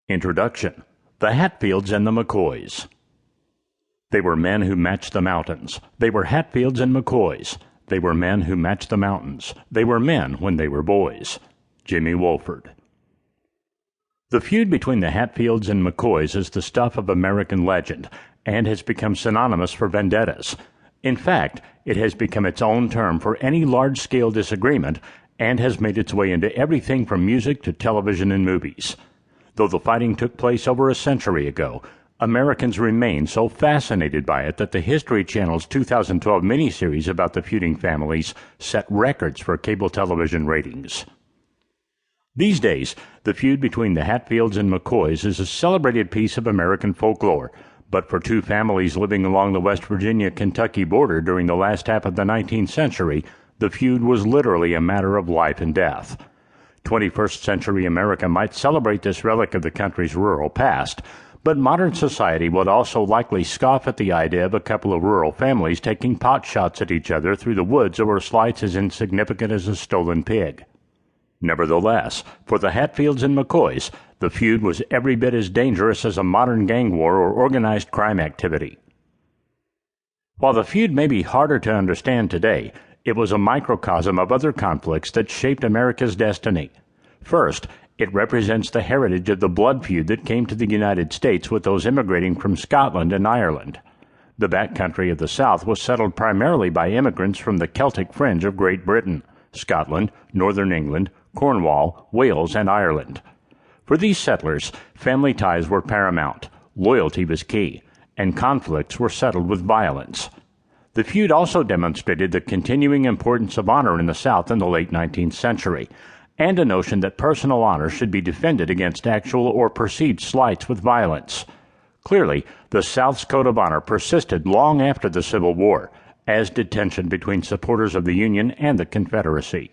Introduction. The Hatfields and the McCoys. They were men who matched the mountains. They were Hatfields and McCoys. They were men who matched the mountains. They were men when they were boys. Jimmy Wolford. The feud between the Hatfields and McCoys is the stuff of American legend and has become synonymous for vendettas. In fact, it has become its own term for any large-scale disagreement and has made its way into everything from music to television and movies. Though the fighting took place over a century ago, Americans remain so fascinated by it that the History Channel's 2012 miniseries about the feuding families set records for cable television ratings. These days, the feud between the Hatfields and McCoys is a celebrated piece of American folklore, but for two families living along the West Virginia-Kentucky border during the last half of the 19th century, the feud was literally a matter of life and death. 21st century America might celebrate this relic of the country's rural past, but modern society would also likely scoff at the idea of a couple of rural families taking pot shots at each other through the woods over slights as insignificant as a stolen pig. Nevertheless, for the Hatfields and McCoys, the feud was every bit as dangerous as a modern gang war or organized crime activity. While the feud may be harder to understand today, it was a microcosm of other conflicts that shaped America's destiny. First, it represents the heritage of the blood feud that came to the United States with those immigrating from Scotland and Ireland. The backcountry of the South was settled primarily by immigrants from the Celtic fringe of Great Britain, Scotland, Northern England, Cornwall, Wales, and Ireland. For these settlers, family ties were paramount, loyalty was key, and conflicts were settled with violence. The feud also demonstrated the continuing importance of honor in the South in the late 19th century, and a notion that personal honor should be defended against actual or perceived slights with violence. Clearly, the South's code of honor persisted long after the Civil War, as did tension between supporters of the Union and the Confederacy.